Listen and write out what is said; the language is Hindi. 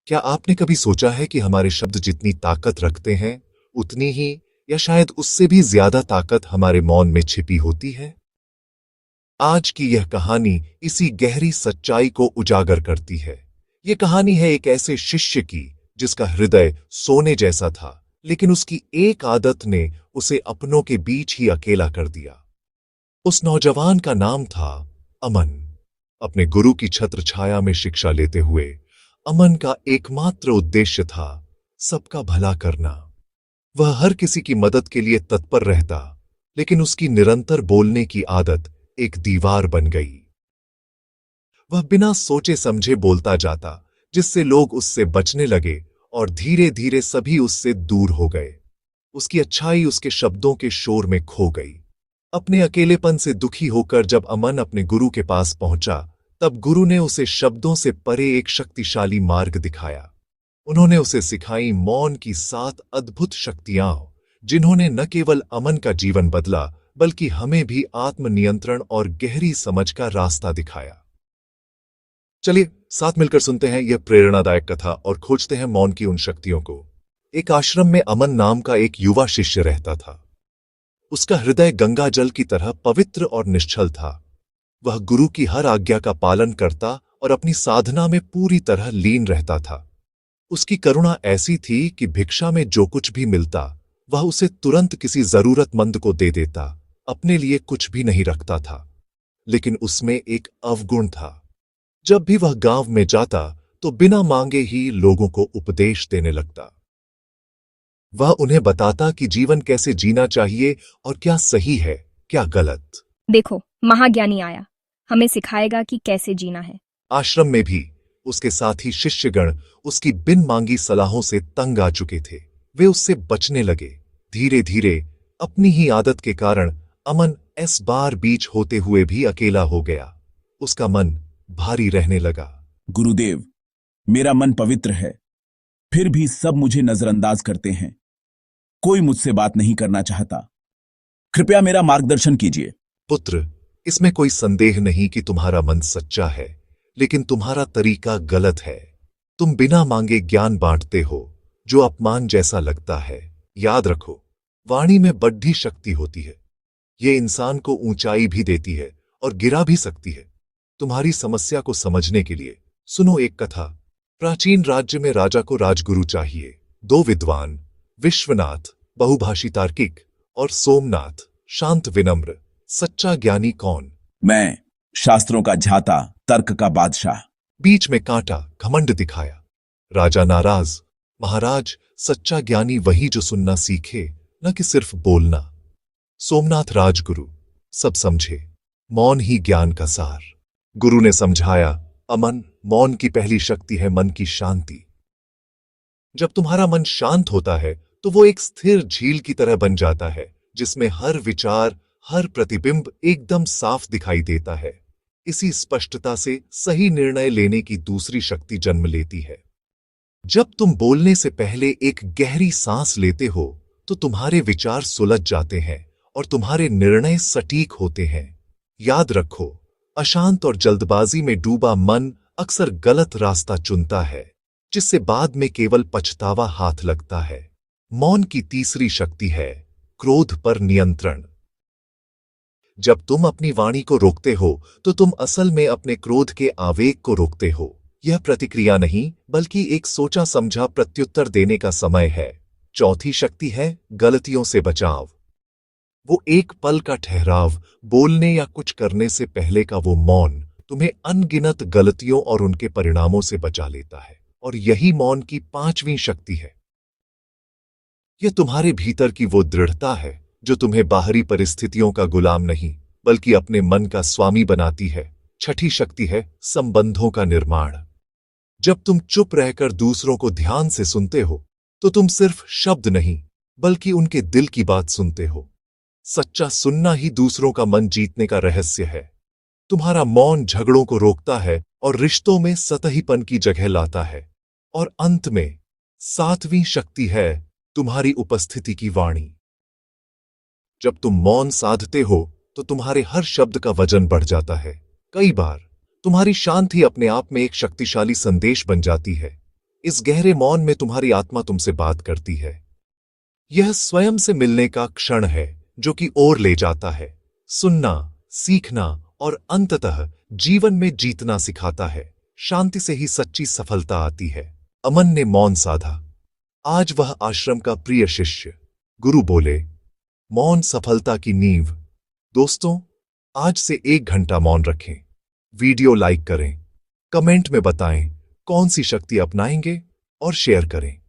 क्या आपने कभी सोचा है कि हमारे शब्द जितनी ताकत रखते हैं, उतनी ही या शायद उससे भी ज्यादा ताकत हमारे मौन में छिपी होती है? आज की यह कहानी इसी गहरी सच्चाई को उजागर करती है। यह कहानी है एक ऐसे शिष्य की जिसका हृदय सोने जैसा था, लेकिन उसकी एक आदत ने उसे अपनों के बीच ही अकेला कर दिया। उस नौजवान का नाम था अमन। अपने गुरु की छत्र छाया में शिक्षा लेते हुए अमन का एकमात्र उद्देश्य था सबका भला करना। वह हर किसी की मदद के लिए तत्पर रहता, लेकिन उसकी निरंतर बोलने की आदत एक दीवार बन गई। वह बिना सोचे समझे बोलता जाता, जिससे लोग उससे बचने लगे और धीरे धीरे सभी उससे दूर हो गए। उसकी अच्छाई उसके शब्दों के शोर में खो गई। अपने अकेलेपन से दुखी होकर जब अमन अपने गुरु के पास पहुंचा, तब गुरु ने उसे शब्दों से परे एक शक्तिशाली मार्ग दिखाया। उन्होंने उसे सिखाई मौन की 7 अद्भुत शक्तियां, जिन्होंने न केवल अमन का जीवन बदला, बल्कि हमें भी आत्मनियंत्रण और गहरी समझ का रास्ता दिखाया। चलिए साथ मिलकर सुनते हैं यह प्रेरणादायक कथा और खोजते हैं मौन की उन शक्तियों को। एक आश्रम में अमन नाम का एक युवा शिष्य रहता था। उसका हृदय गंगा जल की तरह पवित्र और निश्चल था। वह गुरु की हर आज्ञा का पालन करता और अपनी साधना में पूरी तरह लीन रहता था। उसकी करुणा ऐसी थी कि भिक्षा में जो कुछ भी मिलता, वह उसे तुरंत किसी जरूरतमंद को दे देता, अपने लिए कुछ भी नहीं रखता था। लेकिन उसमें एक अवगुण था। जब भी वह गांव में जाता तो बिना मांगे ही लोगों को उपदेश देने लगता। वह उन्हें बताता कि जीवन कैसे जीना चाहिए और क्या सही है, क्या गलत। देखो, महाज्ञानी आया, हमें सिखाएगा कि कैसे जीना है। आश्रम में भी उसके साथी शिष्यगण उसकी बिन मांगी सलाहों से तंग आ चुके थे। वे उससे बचने लगे। धीरे धीरे अपनी ही आदत के कारण अमन इस बार बीच होते हुए भी अकेला हो गया। उसका मन भारी रहने लगा। गुरुदेव, मेरा मन पवित्र है, फिर भी सब मुझे नजरअंदाज करते हैं। कोई मुझसे बात नहीं करना चाहता। कृपया मेरा मार्गदर्शन कीजिए। पुत्र, इसमें कोई संदेह नहीं कि तुम्हारा मन सच्चा है, लेकिन तुम्हारा तरीका गलत है। तुम बिना मांगे ज्ञान बांटते हो, जो अपमान जैसा लगता है। याद रखो, वाणी में बड्ढी शक्ति होती है। ये इंसान को ऊंचाई भी देती है और गिरा भी सकती है। तुम्हारी समस्या को समझने के लिए सुनो एक कथा। प्राचीन राज्य में राजा को राजगुरु चाहिए। 2 विद्वान, विश्वनाथ बहुभाषी तार्किक और सोमनाथ शांत विनम्र। सच्चा ज्ञानी कौन? मैं, शास्त्रों का झाता, तर्क का बादशाह। बीच में कांटा घमंड दिखाया। राजा नाराज। महाराज, सच्चा ज्ञानी वही जो सुनना सीखे, न कि सिर्फ बोलना। सोमनाथ राजगुरु, सब समझे, मौन ही ज्ञान का सार। गुरु ने समझाया, अमन, मौन की पहली शक्ति है मन की शांति। जब तुम्हारा मन शांत होता है तो वो एक स्थिर झील की तरह बन जाता है, जिसमें हर विचार, हर प्रतिबिंब एकदम साफ दिखाई देता है। इसी स्पष्टता से सही निर्णय लेने की दूसरी शक्ति जन्म लेती है। जब तुम बोलने से पहले एक गहरी सांस लेते हो तो तुम्हारे विचार सुलझ जाते हैं और तुम्हारे निर्णय सटीक होते हैं। याद रखो, अशांत और जल्दबाजी में डूबा मन अक्सर गलत रास्ता चुनता है, जिससे बाद में केवल पछतावा हाथ लगता है। मौन की तीसरी शक्ति है क्रोध पर नियंत्रण। जब तुम अपनी वाणी को रोकते हो तो तुम असल में अपने क्रोध के आवेग को रोकते हो। यह प्रतिक्रिया नहीं, बल्कि एक सोचा समझा प्रत्युत्तर देने का समय है। चौथी शक्ति है गलतियों से बचाव। वो एक पल का ठहराव, बोलने या कुछ करने से पहले का वो मौन, तुम्हें अनगिनत गलतियों और उनके परिणामों से बचा लेता है। और यही मौन की 5वीं शक्ति है। यह तुम्हारे भीतर की वो दृढ़ता है जो तुम्हें बाहरी परिस्थितियों का गुलाम नहीं, बल्कि अपने मन का स्वामी बनाती है। छठी शक्ति है संबंधों का निर्माण। जब तुम चुप रहकर दूसरों को ध्यान से सुनते हो तो तुम सिर्फ शब्द नहीं, बल्कि उनके दिल की बात सुनते हो। सच्चा सुनना ही दूसरों का मन जीतने का रहस्य है। तुम्हारा मौन झगड़ों को रोकता है और रिश्तों में सतहीपन की जगह लाता है। और अंत में 7वीं शक्ति है तुम्हारी उपस्थिति की वाणी। जब तुम मौन साधते हो तो तुम्हारे हर शब्द का वजन बढ़ जाता है। कई बार तुम्हारी शांति अपने आप में एक शक्तिशाली संदेश बन जाती है। इस गहरे मौन में तुम्हारी आत्मा तुमसे बात करती है। यह स्वयं से मिलने का क्षण है जो कि ओर ले जाता है, सुनना, सीखना और अंततः जीवन में जीतना सिखाता है। शांति से ही सच्ची सफलता आती है। अमन ने मौन साधा। आज वह आश्रम का प्रिय शिष्य। गुरु बोले, मौन सफलता की नींव। दोस्तों, आज से 1 घंटा मौन रखें। वीडियो लाइक करें, कमेंट में बताएं कौन सी शक्ति अपनाएंगे और शेयर करें।